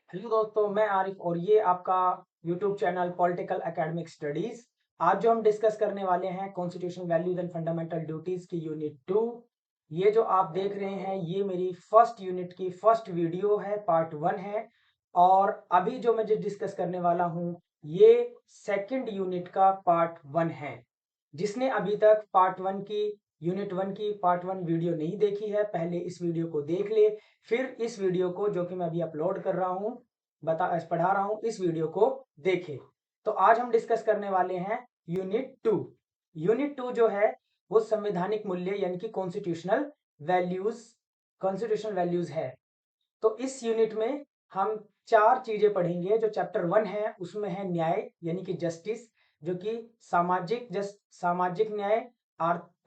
Hello दोस्तों, मैं आरिफ और ये आपका YouTube channel political academic studies. आज जो हम डिस्कस करने वाले हैं constitution values and fundamental duties की यूनिट 2। ये जो आप देख रहे हैं ये मेरी फर्स्ट यूनिट की फर्स्ट वीडियो है, पार्ट 1 है। और अभी जो मैं जो डिस्कस करने वाला हूँ ये सेकंड यूनिट का पार्ट 1 है। जिसने अभी तक पार्ट 1 की यूनिट 1 की पार्ट 1 वीडियो नहीं देखी है, पहले इस वीडियो को देख ले, फिर इस वीडियो को जो कि मैं अभी अपलोड कर रहा हूँ पढ़ा रहा हूँ, इस वीडियो को देखे। तो आज हम डिस्कस करने वाले हैं यूनिट 2। यूनिट 2 जो है वो संवैधानिक मूल्य यानी कि वैल्यूज कॉन्स्टिट्यूशनल वैल्यूज है। तो इस यूनिट में हम चार चीजें पढ़ेंगे। जो चैप्टर 1 है उसमें है न्याय यानी कि जस्टिस, जो कि सामाजिक न्याय,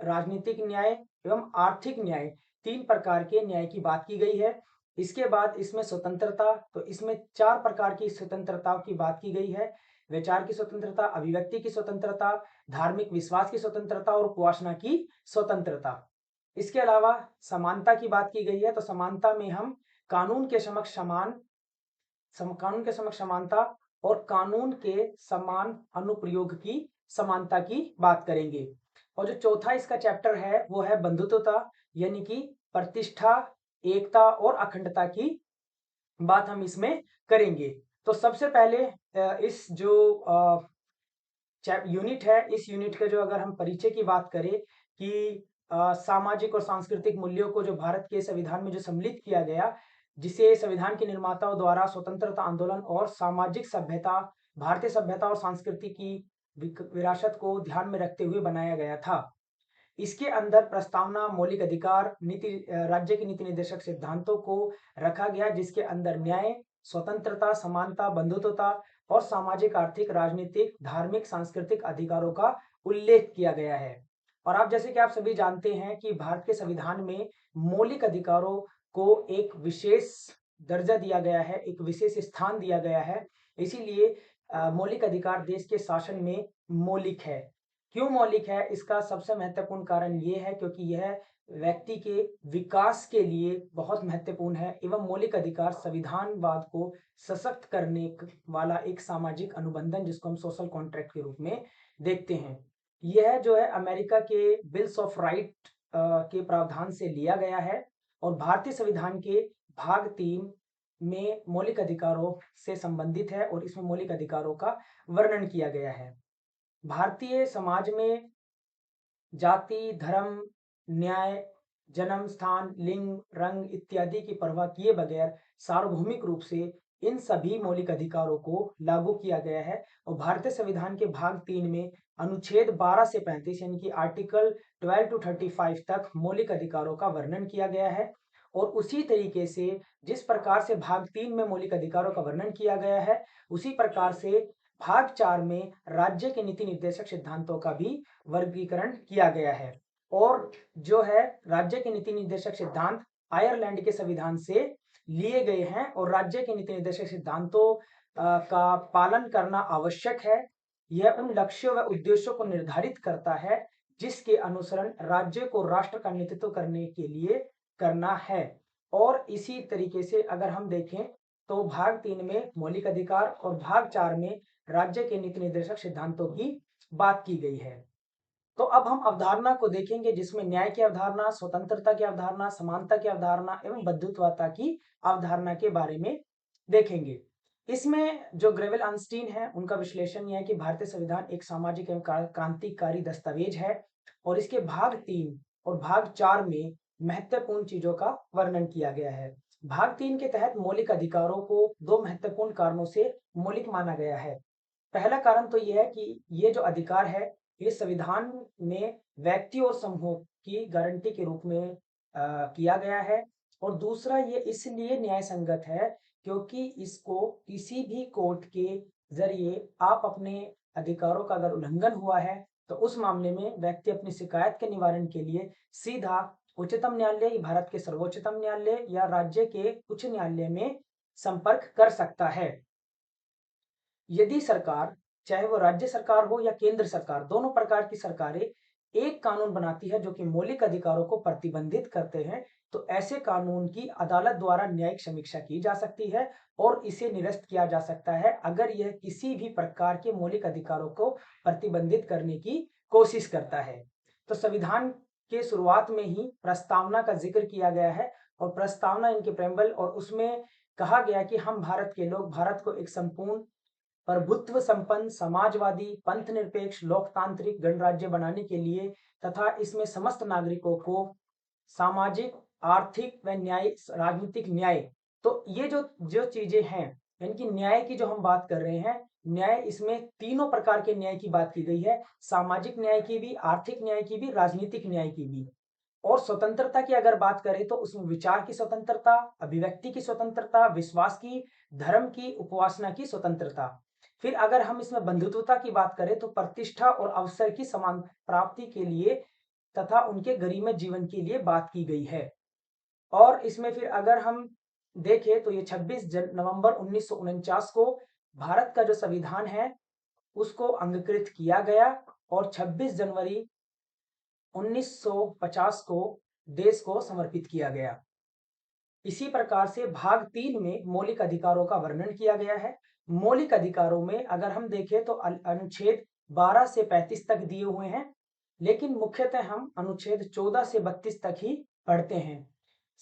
राजनीतिक न्याय एवं आर्थिक न्याय, तीन प्रकार के न्याय की बात की गई है। इसके बाद इसमें स्वतंत्रता, तो इसमें चार प्रकार की स्वतंत्रता की बात की गई है। विचार की स्वतंत्रता, अभिव्यक्ति की स्वतंत्रता, धार्मिक विश्वास की स्वतंत्रता और उपासना की स्वतंत्रता। इसके अलावा समानता की बात की गई है। तो समानता में हम कानून के समक्ष कानून के समक्ष समानता और कानून के समान अनुप्रयोग की समानता की बात करेंगे। और जो चौथा इसका चैप्टर है वो है बंधुत्वता यानी कि प्रतिष्ठा, एकता और अखंडता की बात हम इसमें करेंगे। तो सबसे पहले इस जो यूनिट है, इस यूनिट के जो अगर हम परिचय की बात करें कि सामाजिक और सांस्कृतिक मूल्यों को जो भारत के संविधान में जो सम्मिलित किया गया, जिसे संविधान के निर्माताओं द्वारा स्वतंत्रता आंदोलन और सामाजिक सभ्यता, भारतीय सभ्यता और संस्कृति की विरासत को ध्यान में रखते हुए बनाया गया था। इसके अंदर प्रस्तावना, मौलिक अधिकार, राज्य के नीति निर्देशक सिद्धांतों को रखा गया, जिसके अंदर न्याय, स्वतंत्रता, समानता, बंधुत्वता और सामाजिक, आर्थिक, राजनीतिक, धार्मिक, सांस्कृतिक अधिकारों का उल्लेख किया गया है। और आप जैसे कि आप सभी जानते हैं कि भारत के संविधान में मौलिक अधिकारों को एक विशेष दर्जा दिया गया है, एक विशेष स्थान दिया गया है। इसीलिए मौलिक अधिकार देश के शासन में मौलिक है। क्यों मौलिक है? इसका सबसे महत्वपूर्ण कारण ये है क्योंकि यह व्यक्ति के विकास के लिए बहुत महत्वपूर्ण है एवं मौलिक अधिकार संविधानवाद को सशक्त करने वाला एक सामाजिक अनुबंधन, जिसको हम सोशल कॉन्ट्रैक्ट के रूप में देखते हैं। यह जो है अमेरिका के बिल्स ऑफ राइट के प्रावधान से लिया गया है और भारतीय संविधान के भाग 3 में मौलिक अधिकारों से संबंधित है और इसमें मौलिक अधिकारों का वर्णन किया गया है। भारतीय समाज में जाति, धर्म, न्याय, जन्म स्थान, लिंग, रंग इत्यादि की परवाह किए बगैर सार्वभौमिक रूप से इन सभी मौलिक अधिकारों को लागू किया गया है। और भारतीय संविधान के भाग 3 में अनुच्छेद 12 से 35 यानी कि आर्टिकल 12 टू 35 तक मौलिक अधिकारों का वर्णन किया गया है। और उसी तरीके से जिस प्रकार से भाग 3 में मौलिक अधिकारों का वर्णन किया गया है, उसी प्रकार से भाग 4 में राज्य के नीति निर्देशक सिद्धांतों का भी वर्गीकरण किया गया है। और जो है राज्य के नीति निर्देशक सिद्धांत आयरलैंड के संविधान से लिए गए हैं और राज्य के नीति निर्देशक सिद्धांतों का पालन करना आवश्यक है। यह उन लक्ष्यों व उद्देश्यों को निर्धारित करता है जिसके अनुसरण राज्य को राष्ट्र का नेतृत्व करने के लिए करना है। और इसी तरीके से अगर हम देखें तो भाग 3 में मौलिक अधिकार और भाग 4 में राज्य के नीति निर्देशक सिद्धांतों की बात की गई है। तो अब हम अवधारणा को देखेंगे जिसमें न्याय की अवधारणा, स्वतंत्रता की अवधारणा, समानता की अवधारणा एवं बंधुत्वता की अवधारणा के बारे में देखेंगे। इसमें जो ग्रेवेल आर्नस्टीन है उनका विश्लेषण यह है कि भारतीय संविधान एक सामाजिक एवं क्रांतिकारी दस्तावेज है और इसके भाग 3 और भाग 4 में महत्वपूर्ण चीजों का वर्णन किया गया है। भाग 3 के तहत मौलिक अधिकारों को दो महत्वपूर्ण कारणों से मौलिक माना गया है। पहला कारण तो यह है कि ये जो अधिकार है ये संविधान में व्यक्ति और समूह की गारंटी के रूप में किया गया है। और दूसरा ये इसलिए न्याय संगत है क्योंकि इसको किसी भी कोर्ट के जरिए आप अपने अधिकारों का अगर उल्लंघन हुआ है तो उस मामले में व्यक्ति अपनी शिकायत के निवारण के लिए सीधा उच्चतम न्यायालय, भारत के सर्वोच्चतम न्यायालय या राज्य के उच्च न्यायालय में संपर्क कर सकता है। यदि सरकार, चाहे वो राज्य सरकार हो या केंद्र सरकार, दोनों प्रकार की सरकारें एक कानून बनाती है जो कि मौलिक अधिकारों को प्रतिबंधित करते हैं तो ऐसे कानून की अदालत द्वारा न्यायिक समीक्षा की जा सकती है और इसे निरस्त किया जा सकता है अगर यह किसी भी प्रकार के मौलिक अधिकारों को प्रतिबंधित करने की कोशिश करता है। तो संविधान के शुरुआत में ही प्रस्तावना का जिक्र किया गया है और प्रस्तावना इनके प्रेम्बल और उसमें कहा गया कि हम भारत के लोग भारत को एक संपूर्ण प्रभुत्व संपन्न समाजवादी पंथ निरपेक्ष लोकतांत्रिक गणराज्य बनाने के लिए तथा इसमें समस्त नागरिकों को सामाजिक आर्थिक व न्याय राजनीतिक न्याय, तो ये जो जो चीजें हैं इनकी न्याय की जो हम बात कर रहे हैं, न्याय इसमें तीनों प्रकार के न्याय की बात की गई है, सामाजिक न्याय की भी, आर्थिक न्याय की भी, राजनीतिक न्याय की भी। और स्वतंत्रता की अगर बात करें तो उसमें विचार की स्वतंत्रता, अभिव्यक्ति की स्वतंत्रता, विश्वास की, धर्म की, उपासना की स्वतंत्रता। फिर अगर हम इसमें बंधुत्वता की बात करें तो प्रतिष्ठा और अवसर की समान प्राप्ति के लिए तथा उनके गरिमा जीवन के लिए बात की गई है। और इसमें फिर अगर हम देखें तो ये 26 नवंबर 1949 को भारत का जो संविधान है उसको अंगीकृत किया गया और 26 जनवरी 1950 को देश को समर्पित किया गया। इसी प्रकार से भाग 3 में मौलिक अधिकारों का वर्णन किया गया है। मौलिक अधिकारों में अगर हम देखें तो अनुच्छेद 12 से 35 तक दिए हुए हैं, लेकिन मुख्यतः हम अनुच्छेद 14 से 32 तक ही पढ़ते हैं।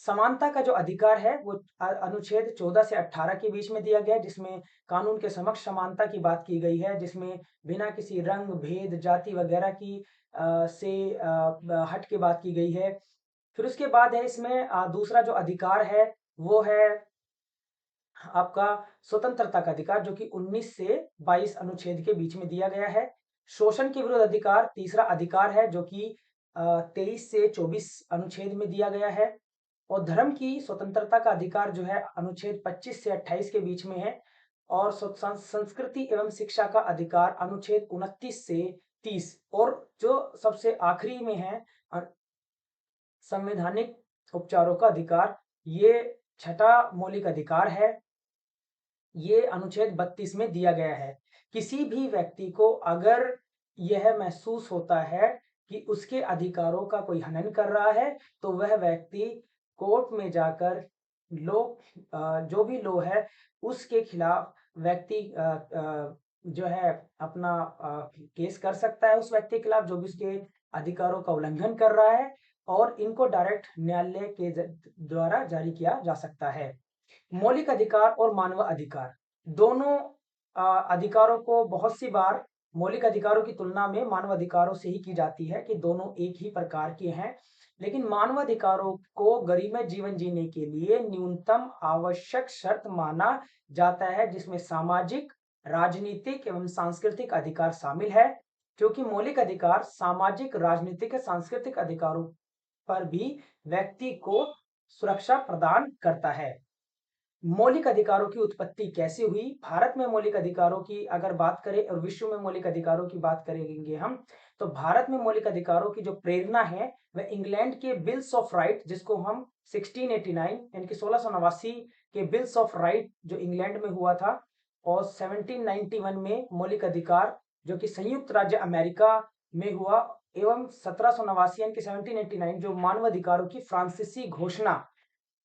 समानता का जो अधिकार है वो अनुच्छेद 14 से 18 के बीच में दिया गया है, जिसमें कानून के समक्ष समानता की बात की गई है, जिसमें बिना किसी रंग भेद जाति वगैरह की से हट के बात की गई है। फिर उसके बाद है इसमें दूसरा जो अधिकार है वो है आपका स्वतंत्रता का अधिकार, जो कि 19 से 22 अनुच्छेद के बीच में दिया गया है। शोषण के विरुद्ध अधिकार तीसरा अधिकार है, जो कि 23 से 24 अनुच्छेद में दिया गया है। और धर्म की स्वतंत्रता का अधिकार जो है अनुच्छेद 25 से 28 के बीच में है। और संस्कृति एवं शिक्षा का अधिकार अनुच्छेद 29 से 30। और जो सबसे आखिरी में है संवैधानिक उपचारों का अधिकार, ये छठा मौलिक अधिकार है। ये अनुच्छेद 32 में दिया गया है। किसी भी व्यक्ति को अगर यह महसूस होता है कि उसके अधिकारों का कोई हनन कर रहा है, तो वह व्यक्ति कोर्ट में जाकर जो भी लॉ है उसके खिलाफ व्यक्ति जो है अपना केस कर सकता है उस व्यक्ति के खिलाफ जो भी उसके अधिकारों का उल्लंघन कर रहा है, और इनको डायरेक्ट न्यायालय के द्वारा जारी किया जा सकता है। मौलिक अधिकार और मानव अधिकार दोनों अधिकारों को बहुत सी बार मौलिक अधिकारों की तुलना में मानव अधिकारों से ही की जाती है कि दोनों एक ही प्रकार के हैं, लेकिन मानव अधिकारों को गरिमा जीवन जीने के लिए न्यूनतम आवश्यक शर्त माना जाता है, जिसमें सामाजिक, राजनीतिक एवं सांस्कृतिक अधिकार शामिल है, क्योंकि मौलिक अधिकार सामाजिक, राजनीतिक, सांस्कृतिक अधिकारों पर भी व्यक्ति को सुरक्षा प्रदान करता है। मौलिक अधिकारों की उत्पत्ति कैसे हुई? भारत में मौलिक अधिकारों की अगर बात करें और विश्व में मौलिक अधिकारों की बात करेंगे हम, तो भारत में मौलिक अधिकारों की जो प्रेरणा है वह इंग्लैंड के बिल्स ऑफ राइट, जिसको हम 1689 यानी कि 1689 के बिल्स ऑफ राइट जो इंग्लैंड में हुआ था, और 1791 में मौलिक अधिकार जो कि संयुक्त राज्य अमेरिका में हुआ, एवं 1789 यानी कि 1789 जो मानवाधिकारों की फ्रांसीसी घोषणा,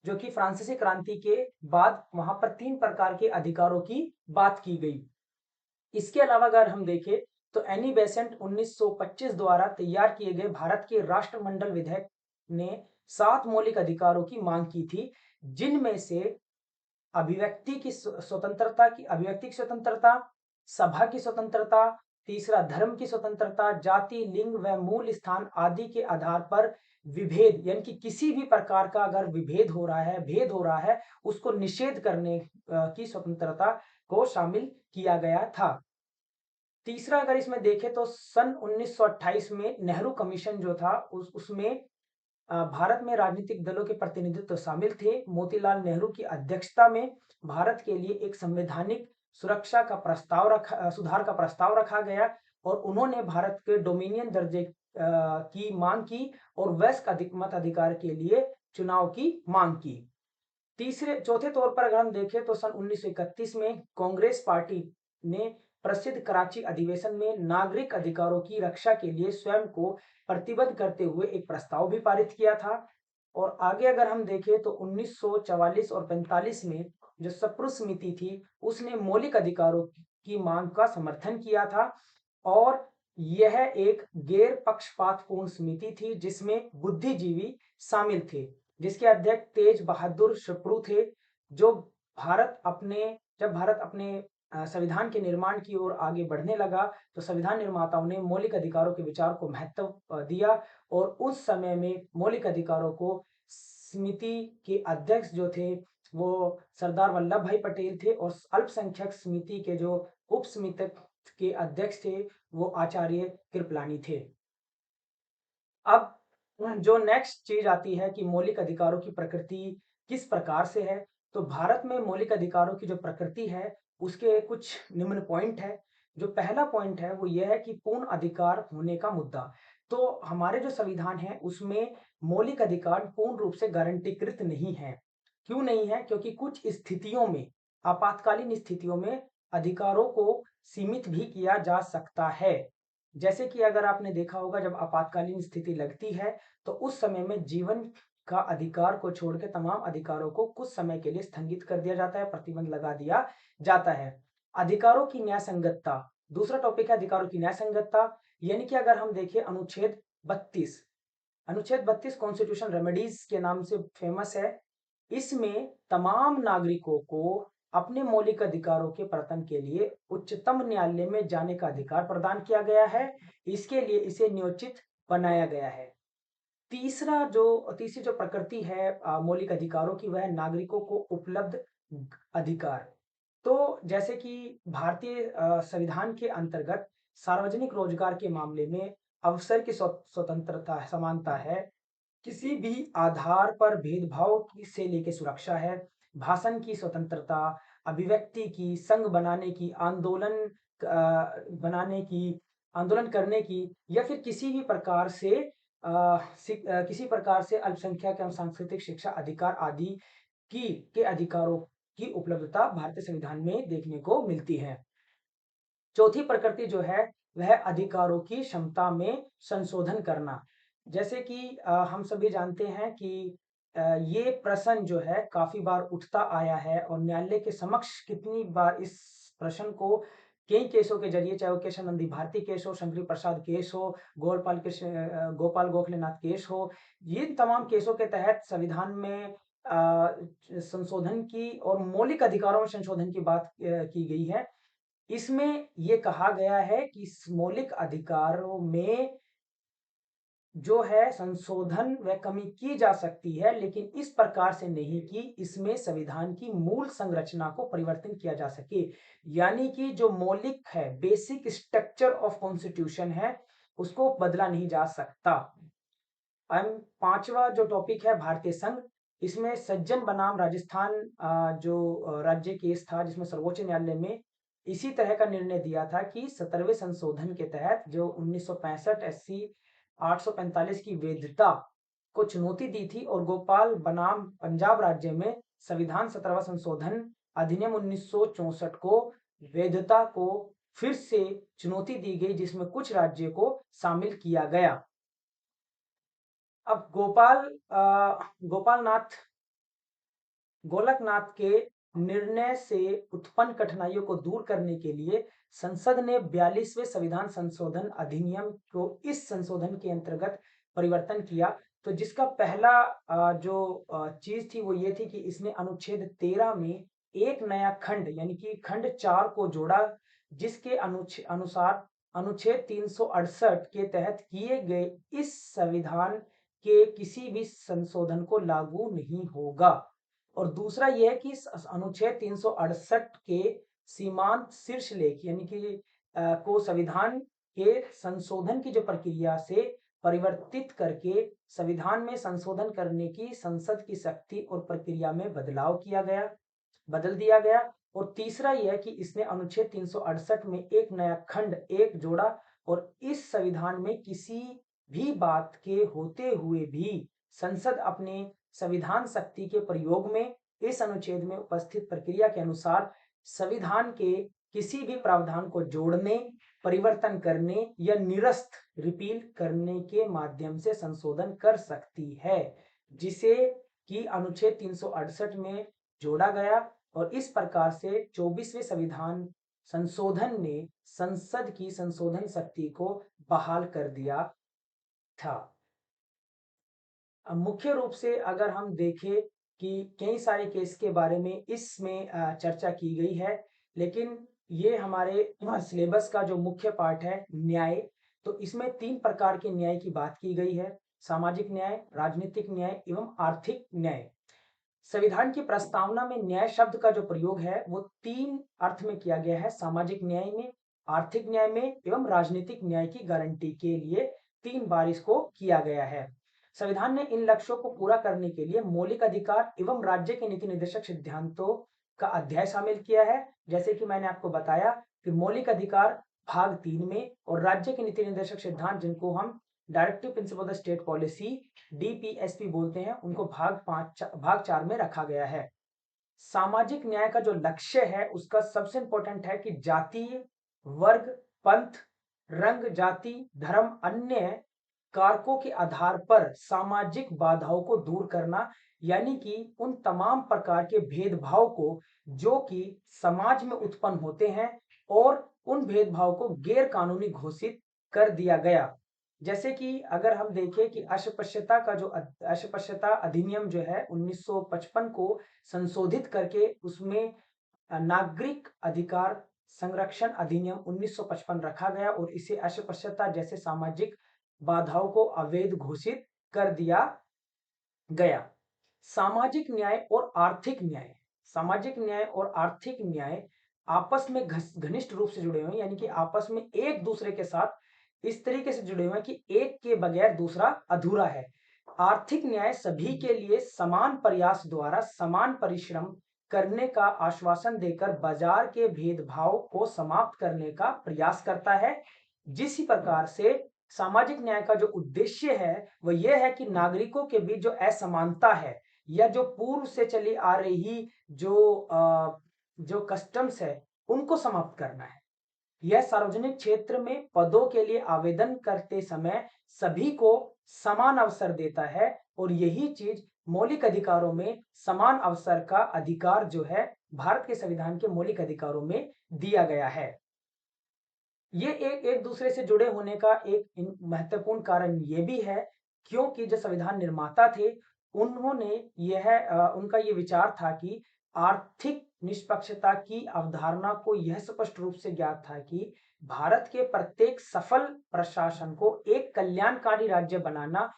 जो कि फ्रांसीसी क्रांति के बाद वहां पर 3 प्रकार के अधिकारों की बात की गई। इसके अलावा अगर हम देखें तो एनी बेसेंट 1925 द्वारा तैयार किए गए भारत के राष्ट्रमंडल विधेयक ने 7 मौलिक अधिकारों की मांग की थी, जिनमें से अभिव्यक्ति की स्वतंत्रता, सभा की स्वतंत्रता, तीसरा धर्म की स्वतंत्रता, जाति, लिंग व मूल स्थान आदि के आधार पर विभेद यानी कि किसी भी प्रकार का अगर विभेद हो रहा है, भेद हो रहा है, उसको निषेध करने की स्वतंत्रता को शामिल किया गया था। तीसरा अगर इसमें देखें तो सन 1928 में नेहरू कमीशन जो था उसमें भारत में राजनीतिक दलों के प्रतिनिधित्व शामिल थे। मोतीलाल नेहरू की अध्यक्षता में भारत के लिए एक संवैधानिक सुरक्षा का सुधार का प्रस्ताव रखा गया, और उन्होंने भारत के डोमिनियन दर्जे की मांग की और वयस्क मत अधिकार के लिए चुनाव की मांग की। चौथे तौर पर अगर हम देखें तो सन 1931 में कांग्रेस पार्टी ने प्रसिद्ध कराची अधिवेशन में नागरिक अधिकारों की रक्षा के लिए स्वयं को प्रतिबद्ध करते हुए एक प्रस्ताव भी पारित किया था। और आगे अगर हम देखें तो 1944 और 45 में जो सप्रुस समिति थी, उसने मौलिक अधिकारों की मांग का समर्थन किया था और यह एक गैर पक्षपातपूर्ण समिति थी जिसमें बुद्धिजीवी शामिल थे, जिसके अध्यक्ष तेज बहादुर सप्रू थे। जो जब भारत अपने संविधान के निर्माण की ओर आगे बढ़ने लगा, तो संविधान निर्माताओं ने मौलिक अधिकारों के विचार को महत्व दिया और उस समय में मौलिक अधिकारों को समिति के अध्यक्ष जो थे वो सरदार वल्लभ भाई पटेल थे और अल्पसंख्यक समिति के जो उप समिति के अध्यक्ष थे वो आचार्य कृपलानी थे। अब जो नेक्स्ट चीज आती है कि मौलिक अधिकारों की प्रकृति किस प्रकार से है, तो भारत में मौलिक अधिकारों की जो प्रकृति है उसके कुछ निम्न पॉइंट है। जो पहला पॉइंट है वो यह है कि पूर्ण अधिकार होने का मुद्दा। तो हमारे जो संविधान है उसमें मौलिक अधिकार पूर्ण रूप से गारंटीकृत नहीं है। क्यों नहीं है? क्योंकि कुछ स्थितियों में, आपातकालीन स्थितियों में अधिकारों को सीमित भी किया जा सकता है। जैसे कि अगर आपने देखा होगा जब आपातकालीन स्थिति लगती है तो उस समय में जीवन का अधिकार को छोड़ के तमाम अधिकारों को कुछ समय के लिए स्थगित कर दिया जाता है, प्रतिबंध लगा दिया जाता है। अधिकारों की न्यायसंगतता, दूसरा टॉपिक है अधिकारों की न्यायसंगतता। यानी कि अगर हम देखें अनुच्छेद 32 कॉन्स्टिट्यूशन रेमेडीज के नाम से फेमस है। इसमें तमाम नागरिकों को अपने मौलिक अधिकारों के प्रवर्तन के लिए उच्चतम न्यायालय में जाने का अधिकार प्रदान किया गया है। इसके लिए इसे नियोजित बनाया गया है। तीसरी जो प्रकृति है मौलिक अधिकारों की, वह है नागरिकों को उपलब्ध अधिकार। तो जैसे कि भारतीय संविधान के अंतर्गत सार्वजनिक रोजगार के मामले में अवसर की स्वतंत्रता समानता है, किसी भी आधार पर भेदभाव से लेकर सुरक्षा है, भाषण की स्वतंत्रता, अभिव्यक्ति की, संघ बनाने की, आंदोलन करने की या फिर किसी प्रकार से अल्पसंख्यक एवं सांस्कृतिक शिक्षा अधिकार आदि के अधिकारों की उपलब्धता भारतीय संविधान में देखने को मिलती है। चौथी प्रकृति जो है वह अधिकारों की क्षमता में संशोधन करना। जैसे कि हम सभी जानते हैं कि ये प्रश्न जो है काफी बार उठता आया है और न्यायालय के समक्ष कितनी बार इस प्रश्न को कई केसों के जरिए, चाहे वो केशव नंदी भारती केस हो, शंकरी प्रसाद केस हो, गोपाल गोखलेनाथ केस हो, ये तमाम केसों के तहत संविधान में संशोधन की और मौलिक अधिकारों में संशोधन की बात की गई है। इसमें ये कहा गया है कि इस मौलिक अधिकारों में जो है संशोधन व कमी की जा सकती है, लेकिन इस प्रकार से नहीं कि इसमें संविधान की मूल संरचना को परिवर्तन किया जा सके। यानी कि जो मौलिक है, बेसिक स्ट्रक्चर ऑफ कॉन्स्टिट्यूशन है, उसको बदला नहीं जा सकता। पांचवा जो टॉपिक है भारतीय संघ। इसमें सज्जन बनाम राजस्थान जो राज्य केस था जिसमें सर्वोच्च न्यायालय में इसी तरह का निर्णय दिया था कि 17वें संशोधन के तहत जो 1965 SC 845 की वैधता को चुनौती दी थी और गोपाल बनाम पंजाब राज्य में संविधान 17वां संशोधन अधिनियम 1964 को वैधता को फिर से चुनौती दी गई, जिसमें कुछ राज्यों को शामिल किया गया। अब गोलकनाथ के निर्णय से उत्पन्न कठिनाइयों को दूर करने के लिए संसद ने 42वें संविधान संशोधन अधिनियम को इस संशोधन के अंतर्गत परिवर्तन किया। तो जिसका पहला जो चीज थी वो ये थी कि इसने अनुच्छेद 13 में एक नया खंड यानी कि खंड 4 को जोड़ा, जिसके अनुसार अनुच्छेद 368 के तहत किए गए इस संविधान के किसी भी संशोधन को लागू नहीं होगा। और दूसरा यह है कि अनुच्छेद 368 के सीमांत शीर्षलेख यानी कि को संविधान के संशोधन की जो प्रक्रिया से परिवर्तित करके संविधान में संशोधन करने की संसद की शक्ति और प्रक्रिया में बदल दिया गया। और तीसरा यह कि इसने अनुच्छेद 368 में एक नया खंड 1 जोड़ा और इस संविधान में किसी भी बात के होते हुए भी संसद अपने संविधान शक्ति के प्रयोग में इस अनुच्छेद में उपस्थित प्रक्रिया के अनुसार संविधान के किसी भी प्रावधान को जोड़ने, परिवर्तन करने या निरस्त रिपील करने के माध्यम से संशोधन कर सकती है। जिसे कि अनुच्छेद 368 में जोड़ा गया और इस प्रकार से 24वें संविधान संशोधन ने संसद की संशोधन शक्ति को बहाल कर दिया था। मुख्य रूप से अगर हम देखें कि कई सारे केस के बारे में इसमें चर्चा की गई है, लेकिन ये हमारे सिलेबस का जो मुख्य पार्ट है न्याय, तो इसमें 3 प्रकार के न्याय की बात की गई है, सामाजिक न्याय, राजनीतिक न्याय एवं आर्थिक न्याय। संविधान की प्रस्तावना में न्याय शब्द का जो प्रयोग है वो 3 अर्थ में किया गया है, सामाजिक न्याय में, आर्थिक न्याय में एवं राजनीतिक न्याय की गारंटी के लिए 3 बार इसको किया गया है। संविधान ने इन लक्ष्यों को पूरा करने के लिए मौलिक अधिकार एवं राज्य के नीति निर्देशक सिद्धांतों का अध्याय शामिल किया है। जैसे कि मैंने आपको बताया कि मौलिक अधिकार भाग 3 में और राज्य के नीति निर्देशक सिद्धांत, जिनको हम directive principle of state policy DPSP बोलते हैं, उनको भाग 4 में रखा गया है। सामाजिक न्याय का जो लक्ष्य है उसका सबसे इंपॉर्टेंट है कि जातीय, वर्ग, पंथ, रंग, जाति, धर्म, अन्य कारकों के आधार पर सामाजिक बाधाओं को दूर करना, यानी कि उन तमाम प्रकार के भेदभाव को जो कि समाज में उत्पन्न होते हैं और उन भेदभाव को गैर कानूनी घोषित कर दिया गया। जैसे कि अगर हम देखें कि अस्पृश्यता अधिनियम जो है 1955 को संशोधित करके उसमें नागरिक अधिकार संरक्षण अधिनियम 1955 रखा गया और इसे अस्पृश्यता जैसे सामाजिक बाधाओं को अवैध घोषित कर दिया गया। सामाजिक न्याय और आर्थिक न्याय, सामाजिक न्याय और आर्थिक न्याय आपस में घनिष्ठ रूप से जुड़े हुए हैं, यानी कि आपस में एक दूसरे के साथ इस तरीके से जुड़े हुए हैं कि एक के बगैर दूसरा अधूरा है। आर्थिक न्याय सभी के लिए समान प्रयास द्वारा समान परिश्रम करने का आश्वासन देकर बाजार के भेदभाव को समाप्त करने का प्रयास करता है। जिस प्रकार से सामाजिक न्याय का जो उद्देश्य है वह यह है कि नागरिकों के बीच जो असमानता है या जो पूर्व से चली आ रही जो कस्टम्स है उनको समाप्त करना है। यह सार्वजनिक क्षेत्र में पदों के लिए आवेदन करते समय सभी को समान अवसर देता है और यही चीज मौलिक अधिकारों में समान अवसर का अधिकार जो है भारत के संविधान के मौलिक अधिकारों में दिया गया है। ये एक दूसरे से जुड़े होने का एक महत्वपूर्ण कारण ये भी है क्योंकि जो संविधान निर्माता थे उन्होंने उनका ये विचार था कि आर्थिक निष्पक्षता की अवधारणा को यह स्पष्ट रूप से ज्ञात था कि भारत के प्रत्येक सफल प्रशासन को एक कल्याणकारी राज्य बनाना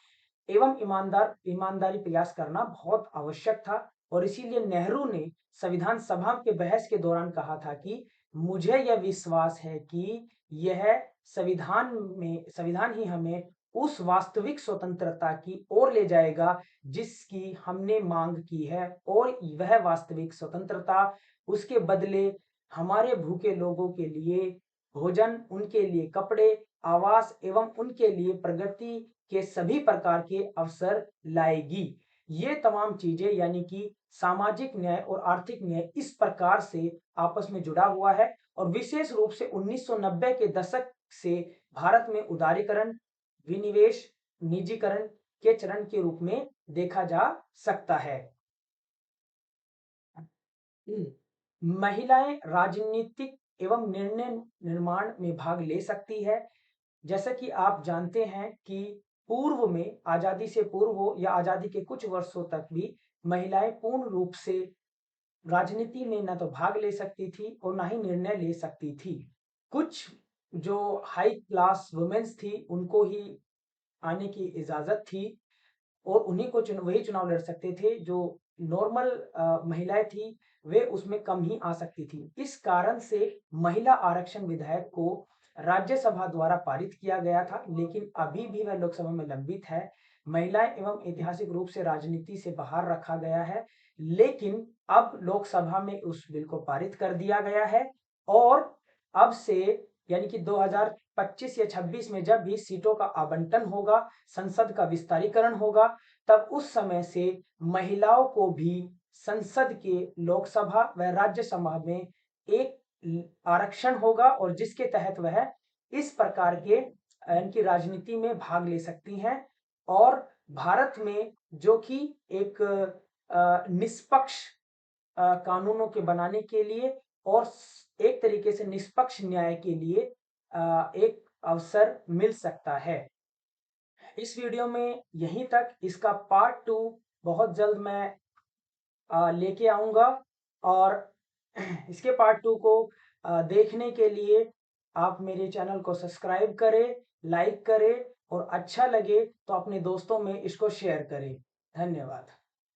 एवं ईमानदारी प्रयास करना बहुत आवश्यक था और इसीलिए नेहरू ने संविधान सभा के बहस के दौरान कहा था कि मुझे यह विश्वास है कि यह संविधान ही हमें उस वास्तविक स्वतंत्रता की ओर ले जाएगा जिसकी हमने मांग की है और वह वास्तविक स्वतंत्रता उसके बदले हमारे भूखे लोगों के लिए भोजन, उनके लिए कपड़े, आवास एवं उनके लिए प्रगति के सभी प्रकार के अवसर लाएगी। ये तमाम चीजें यानी कि सामाजिक न्याय और आर्थिक न्याय इस प्रकार से आपस में जुड़ा हुआ है और विशेष रूप से 1990 के दशक से भारत में उदारीकरण, विनिवेश, निजीकरण के चरण के रूप में देखा जा सकता है। महिलाएं राजनीतिक एवं निर्णय निर्माण में भाग ले सकती है। जैसा कि आप जानते हैं कि पूर्व में आजादी से पूर्व हो या आजादी के कुछ वर्षों तक भी महिलाएं पूर्ण रूप से राजनीति में न तो भाग ले सकती थी और ना ही निर्णय ले सकती थी। कुछ जो हाई क्लास वुमेन्स थी उनको ही आने की इजाजत थी और उन्हीं को वही चुनाव लड़ सकते थे। जो नॉर्मल महिलाएं थी वे उसमें कम ही आ सकती थी। इस कारण से महिला आरक्षण विधेयक को राज्यसभा द्वारा पारित किया गया था, लेकिन अभी भी वह लोकसभा में लंबित है। महिलाएं एवं ऐतिहासिक रूप से राजनीति से बाहर रखा गया है, लेकिन अब लोकसभा में उस बिल को पारित कर दिया गया है और अब से यानी कि 2025 या 26 में जब भी सीटों का आवंटन होगा, संसद का विस्तारीकरण होगा, तब उस समय से महिलाओं को भी संसद के लोकसभा व राज्यसभा में एक आरक्षण होगा और जिसके तहत वह इस प्रकार के इनकी राजनीति में भाग ले सकती हैं और भारत में जो कि एक निष्पक्ष कानूनों के बनाने के लिए और एक तरीके से निष्पक्ष न्याय के लिए एक अवसर मिल सकता है। इस वीडियो में यहीं तक। इसका पार्ट 2 बहुत जल्द मैं लेके आऊँगा और इसके पार्ट 2 को देखने के लिए आप मेरे चैनल को सब्सक्राइब करें, लाइक करें और अच्छा लगे तो अपने दोस्तों में इसको शेयर करें। धन्यवाद।